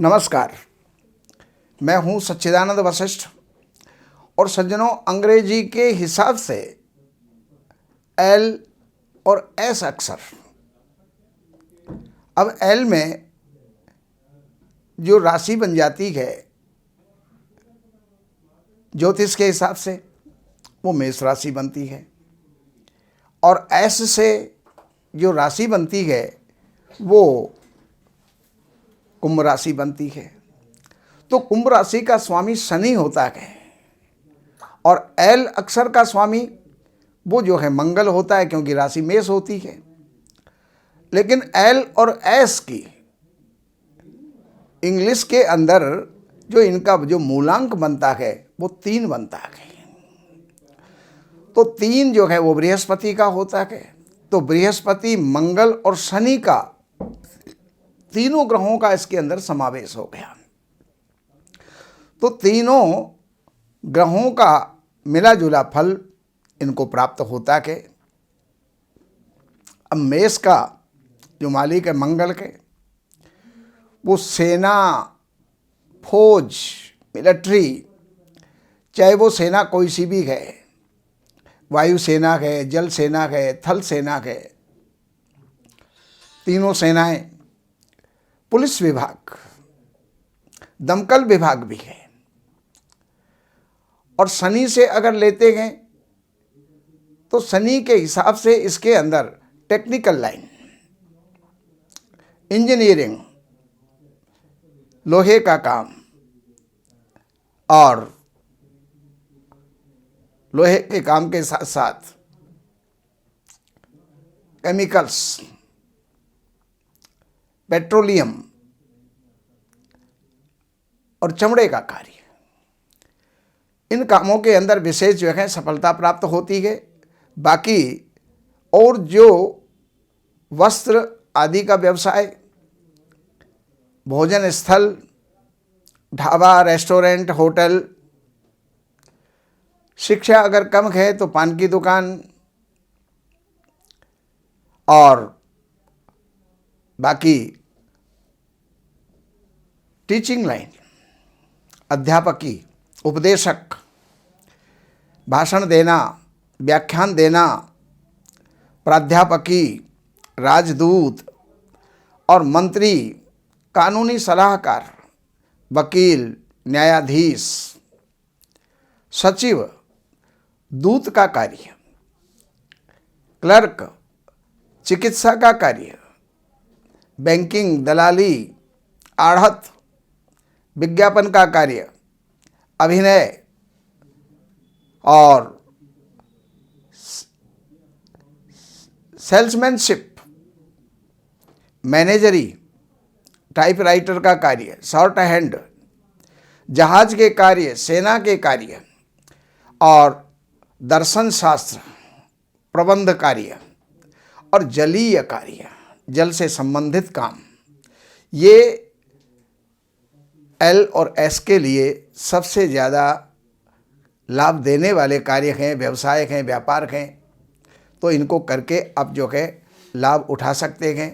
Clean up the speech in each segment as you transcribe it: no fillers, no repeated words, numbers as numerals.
नमस्कार, मैं हूं सच्चिदानंद वशिष्ठ। और सज्जनों, अंग्रेजी के हिसाब से एल और एस अक्षर, अब एल में जो राशि बन जाती है ज्योतिष के हिसाब से, वो मेष राशि बनती है। और एस से जो राशि बनती है वो कुंभ राशि बनती है। तो कुंभ राशि का स्वामी शनि होता है और एल अक्षर का स्वामी वो जो है मंगल होता है, क्योंकि राशि मेष होती है। लेकिन एल और एस की इंग्लिश के अंदर जो इनका जो मूलांक बनता है वो 3 बनता है। तो 3 जो है वो बृहस्पति का होता है। तो बृहस्पति, मंगल और शनि का, तीनों ग्रहों का इसके अंदर समावेश हो गया। तो तीनों ग्रहों का मिला जुला फल इनको प्राप्त होता है। अब मेष का जो मालिक है मंगल के, वो सेना, फौज, मिलिट्री, चाहे वो सेना कोई सी भी है, वायु सेना है, जल सेना है, थल सेना है, तीनों सेनाएं, पुलिस विभाग, दमकल विभाग भी है। और शनि से अगर लेते हैं तो शनि के हिसाब से इसके अंदर टेक्निकल लाइन, इंजीनियरिंग, लोहे का काम और लोहे के काम के साथ साथ केमिकल्स, पेट्रोलियम और चमड़े का कार्य, इन कामों के अंदर विशेष जो है सफलता प्राप्त होती है। बाकी और जो वस्त्र आदि का व्यवसाय, भोजन स्थल, ढाबा, रेस्टोरेंट, होटल, शिक्षा अगर कम है तो पान की दुकान, और बाकी टीचिंग लाइन, अध्यापकी, उपदेशक, भाषण देना, व्याख्यान देना, प्राध्यापकी, राजदूत और मंत्री, कानूनी सलाहकार, वकील, न्यायाधीश, सचिव, दूत का कार्य, क्लर्क, चिकित्सा का कार्य, बैंकिंग, दलाली, आढ़त, विज्ञापन का कार्य, अभिनय और सेल्समैनशिप, मैनेजरी, टाइपराइटर का कार्य, शॉर्ट हैंड, जहाज के कार्य, सेना के कार्य और दर्शन शास्त्र, प्रबंध कार्य और जलीय कार्य, जल से संबंधित काम, ये एल और एस के लिए सबसे ज़्यादा लाभ देने वाले कार्य हैं, व्यवसाय हैं, व्यापार हैं। तो इनको करके आप जो है लाभ उठा सकते हैं।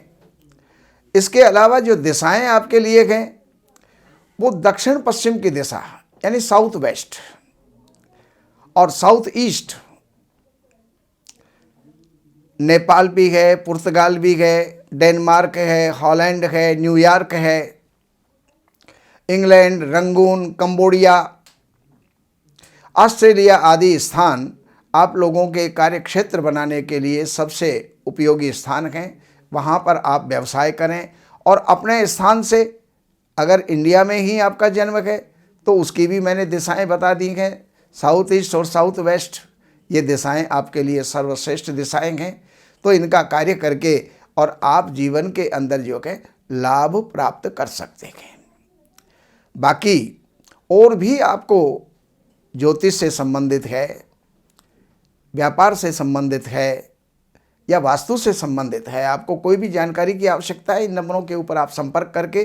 इसके अलावा जो दिशाएं आपके लिए हैं वो दक्षिण पश्चिम की दिशा, यानी साउथ वेस्ट और साउथ ईस्ट, नेपाल भी है, पुर्तगाल भी है, डेनमार्क है, हॉलैंड है, न्यूयॉर्क है, इंग्लैंड, रंगून, कंबोडिया, ऑस्ट्रेलिया आदि स्थान आप लोगों के कार्य क्षेत्र बनाने के लिए सबसे उपयोगी स्थान हैं। वहाँ पर आप व्यवसाय करें। और अपने स्थान से अगर इंडिया में ही आपका जन्म है तो उसकी भी मैंने दिशाएं बता दी हैं। साउथ ईस्ट और साउथ वेस्ट, ये दिशाएं आपके लिए सर्वश्रेष्ठ दिशाएं हैं। तो इनका कार्य करके और आप जीवन के अंदर जो है लाभ प्राप्त कर सकते हैं। बाकी और भी आपको ज्योतिष से संबंधित है, व्यापार से संबंधित है या वास्तु से संबंधित है, आपको कोई भी जानकारी की आवश्यकता है, इन नंबरों के ऊपर आप संपर्क करके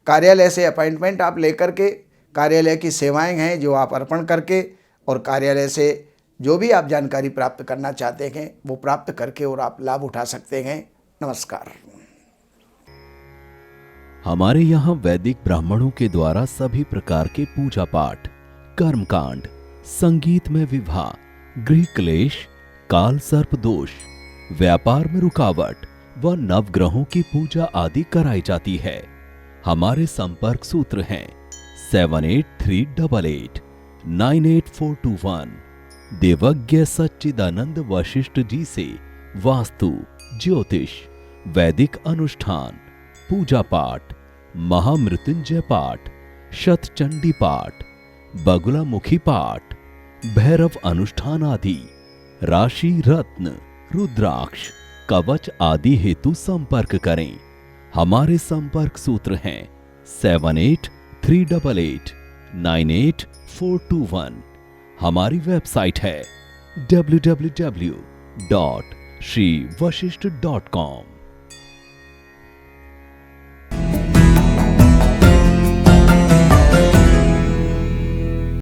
कार्यालय से अपॉइंटमेंट आप लेकर के कार्यालय की सेवाएं हैं जो आप अर्पण करके और कार्यालय से जो भी आप जानकारी प्राप्त करना चाहते हैं वो प्राप्त करके और आप लाभ उठा सकते हैं। नमस्कार। हमारे यहाँ वैदिक ब्राह्मणों के द्वारा सभी प्रकार के पूजा पाठ, कर्मकांड, संगीत में विवाह, गृह क्लेश, काल सर्प दोष, व्यापार में रुकावट व नवग्रहों की पूजा आदि कराई जाती है। हमारे संपर्क सूत्र हैं 7838898421। देवज्ञ सच्चिदानंद वशिष्ठ जी से वास्तु, ज्योतिष, वैदिक अनुष्ठान, पूजा पाठ, महामृत्युंजय पाठ, शतचंडी पाठ, बगुलामुखी पाठ, भैरव अनुष्ठान आदि, राशि रत्न, रुद्राक्ष, कवच आदि हेतु संपर्क करें। हमारे संपर्क सूत्र हैं 7838898421। हमारी वेबसाइट है www.shrivashishth.com।